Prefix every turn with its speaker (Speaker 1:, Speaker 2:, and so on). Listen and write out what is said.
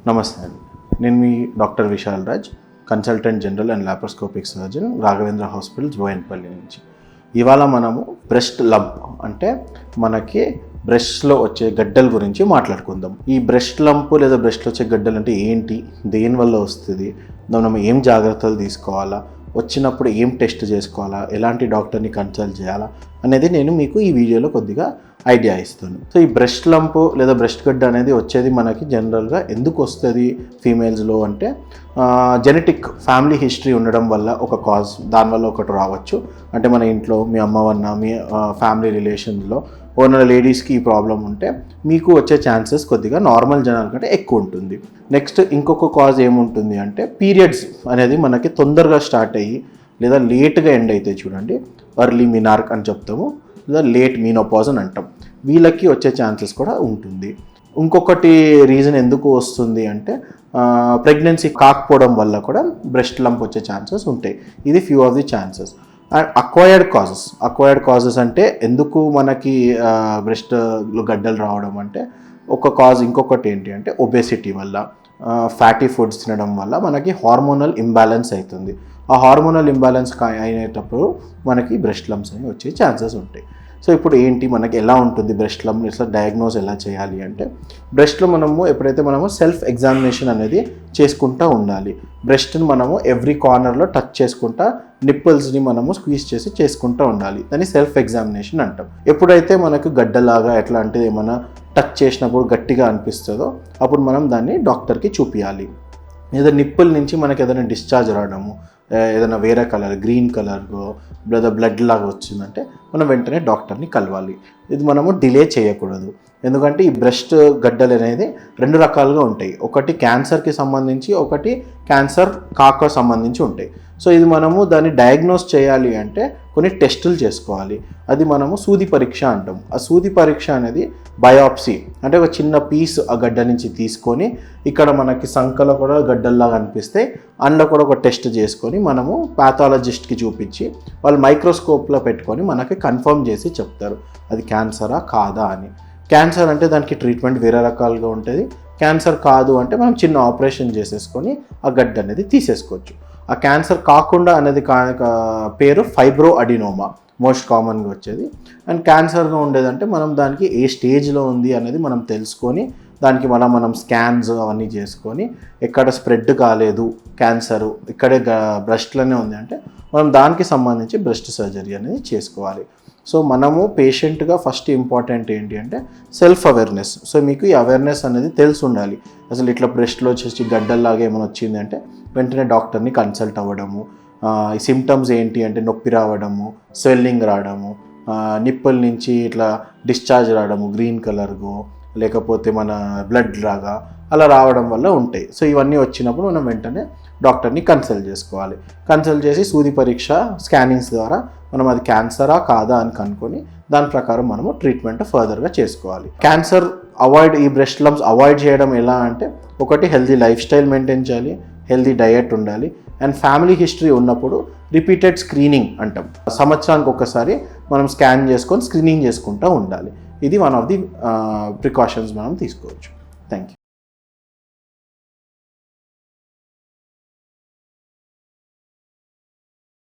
Speaker 1: నమస్తే అండి. నేను మీ doctor Vishal Raj, consultant general and laparoscopic surgeon, Raghavendra hospitals, Bowenpally నుంచి. ఇవాళ మనము బ్రెస్ట్ లంప్ అంటే మనకి బ్రెస్ట్లో వచ్చే గడ్డల గురించి మాట్లాడుకుందాం. ఈ బ్రెస్ట్ లంప్ లేదా బ్రెస్ట్లో వచ్చే గడ్డలు అంటే ఏంటి, దేనివల్ల వస్తుంది, మనం ఏం జాగ్రత్తలు తీసుకోవాలా, వచ్చినప్పుడు ఏం టెస్ట్ చేసుకోవాలా, ఎలాంటి డాక్టర్ని కన్సల్ట్ చేయాలా అనేది నేను మీకు ఈ వీడియోలో కొద్దిగా ఐడియా ఇస్తాను. సో ఈ బ్రెస్ట్ లంప్ లేదా బ్రెస్ట్ గడ్డ అనేది వచ్చేది మనకి జనరల్గా ఎందుకు వస్తుంది ఫీమేల్స్లో అంటే జెనెటిక్ ఫ్యామిలీ హిస్టరీ ఉండడం వల్ల ఒక కాజ్, దానివల్ల ఒకటి రావచ్చు. అంటే మన ఇంట్లో మీ అమ్మ వల్ల మీ ఫ్యామిలీ రిలేషన్స్లో ఓనర్ లేడీస్కి ఈ ప్రాబ్లం ఉంటే మీకు వచ్చే ఛాన్సెస్ కొద్దిగా నార్మల్ జనాల కంటే ఎక్కువ ఉంటుంది. నెక్స్ట్ ఇంకొక కాజ్ ఏముంటుంది అంటే పీరియడ్స్ అనేది మనకి తొందరగా స్టార్ట్ అయ్యి లేదా లేట్గా ఎండ్ అయితే చూడండి, ఎర్లీ మినార్క్ అని చెప్తాము లేదా లేట్ మీనోపాజ్ అని అంటాం, వీళ్ళకి వచ్చే ఛాన్సెస్ కూడా ఉంటుంది. ఇంకొకటి రీజన్ ఎందుకు వస్తుంది అంటే ప్రెగ్నెన్సీ కాకపోవడం వల్ల కూడా బ్రెస్ట్ లంప్ వచ్చే ఛాన్సెస్ ఉంటాయి. ఇది few of the chances. And acquired causes అంటే ఎందుకు మనకి బ్రెస్ట్లో గడ్డలు రావడం అంటే ఒక కాజ్. ఇంకొకటి ఏంటి అంటే ఒబేసిటీ వల్ల, ఫ్యాటీ ఫుడ్స్ తినడం వల్ల మనకి హార్మోనల్ ఇంబ్యాలెన్స్ అవుతుంది. ఆ హార్మోనల్ ఇంబ్యాలెన్స్ అయినప్పుడు మనకి బ్రెస్ట్ లంప్స్ అనేవి వచ్చే ఛాన్సెస్ ఉంటాయి. సో ఇప్పుడు ఏంటి, మనకి ఎలా ఉంటుంది బ్రెస్ట్ లంప్, ఇట్లా డయాగ్నోస్ ఎలా చేయాలి అంటే బ్రెస్ట్లో మనము ఎప్పుడైతే సెల్ఫ్ ఎగ్జామినేషన్ అనేది చేసుకుంటూ ఉండాలి. బ్రెస్ట్ని మనము ఎవ్రీ కార్నర్లో టచ్ చేసుకుంటా, నిప్పుల్స్ని మనము స్క్వీజ్ చేసి చేసుకుంటూ ఉండాలి. దాన్ని సెల్ఫ్ ఎగ్జామినేషన్ అంటాం. ఎప్పుడైతే మనకు గడ్డలాగా ఎట్లాంటిది ఏమైనా టచ్ చేసినప్పుడు గట్టిగా అనిపిస్తుందో అప్పుడు మనం దాన్ని డాక్టర్కి చూపించాలి. ఏదైనా నిప్పుల నుంచి మనకి ఏదైనా డిశ్చార్జ్ రావడము, ఏదైనా వేరే కలర్, గ్రీన్ కలర్ లేదా బ్లడ్ లాగా వచ్చిందంటే మనం వెంటనే డాక్టర్ని కలవాలి. ఇది మనము డిలే చేయకూడదు. ఎందుకంటే ఈ బ్రెస్ట్ గడ్డలు అనేది రెండు రకాలుగా ఉంటాయి. ఒకటి క్యాన్సర్కి సంబంధించి, ఒకటి క్యాన్సర్ కాక సంబంధించి ఉంటాయి. సో ఇది మనము దాన్ని డయాగ్నోస్ చేయాలి అంటే కొన్ని టెస్టులు చేసుకోవాలి. అది మనము సూది పరీక్ష అంటాం. ఆ సూది పరీక్ష అనేది బయాప్సీ అంటే ఒక చిన్న పీస్ ఆ గడ్డ నుంచి తీసుకొని ఇక్కడ మనకి సంకలో కూడా గడ్డల్లాగా అనిపిస్తే అందులో కూడా ఒక టెస్ట్ చేసుకొని మనము పాథాలజిస్ట్కి చూపించి వాళ్ళు మైక్రోస్కోప్లో పెట్టుకొని మనకి కన్ఫర్మ్ చేసి చెప్తారు అది క్యాన్సరా కాదా అని. క్యాన్సర్ అంటే దానికి ట్రీట్మెంట్ వేరే రకాలుగా ఉంటుంది. క్యాన్సర్ కాదు అంటే మనం చిన్న ఆపరేషన్ చేసేసుకొని ఆ గడ్డ అనేది తీసేసుకోవచ్చు. ఆ క్యాన్సర్ కాకుండా అనేది పేరు ఫైబ్రో అడినోమా, మోస్ట్ కామన్గా వచ్చేది. అండ్ క్యాన్సర్గా ఉండేదంటే మనం దానికి ఏ స్టేజ్లో ఉంది అనేది మనం తెలుసుకొని దానికి మనం స్కాన్స్ అవన్నీ చేసుకొని ఎక్కడ స్ప్రెడ్ కాలేదు క్యాన్సరు, ఇక్కడే బ్రెస్ట్లోనే ఉంది అంటే మనం దానికి సంబంధించి బ్రెస్ట్ సర్జరీ అనేది చేసుకోవాలి. సో మనము పేషెంట్గా ఫస్ట్ ఇంపార్టెంట్ ఏంటి అంటే సెల్ఫ్ అవేర్నెస్. సో మీకు ఈ అవేర్నెస్ అనేది తెలిసి ఉండాలి. అసలు ఇట్లా బ్రెస్ట్లో వచ్చేసి గడ్డల్లాగా ఏమైనా వచ్చింది అంటే వెంటనే డాక్టర్ని కన్సల్ట్ అవ్వడము. ఈ సిమ్టమ్స్ ఏంటి అంటే నొప్పి రావడము, స్వెల్లింగ్ రావడము, నిప్పుల నుంచి ఇట్లా డిశ్చార్జ్ రావడము గ్రీన్ కలర్గో, లేకపోతే మన బ్లడ్ లాగా అలా రావడం వల్ల ఉంటాయి. సో ఇవన్నీ వచ్చినప్పుడు మనం వెంటనే డాక్టర్ని కన్సల్ట్ చేసుకోవాలి. కన్సల్ట్ చేసి సూది పరీక్ష, స్కానింగ్స్ ద్వారా మనం అది క్యాన్సరా కాదా అని కనుక్కొని దాని ప్రకారం మనము ట్రీట్మెంట్ ఫర్దర్గా చేసుకోవాలి. క్యాన్సర్ ఈ బ్రెస్ట్ లంప్స్ అవాయిడ్ చేయడం ఎలా అంటే ఒకటి హెల్తీ లైఫ్ స్టైల్ మెయింటైన్ చేయాలి, హెల్తీ డయట్ ఉండాలి, అండ్ ఫ్యామిలీ హిస్టరీ ఉన్నప్పుడు రిపీటెడ్ స్క్రీనింగ్ అంటాం. సంవత్సరానికి ఒకసారి మనం స్కాన్ చేసుకొని స్క్రీనింగ్ చేసుకుంటూ ఉండాలి. ఇది వన్ ఆఫ్ ది ప్రికాషన్స్ మనం తీసుకోవచ్చు. Thank you.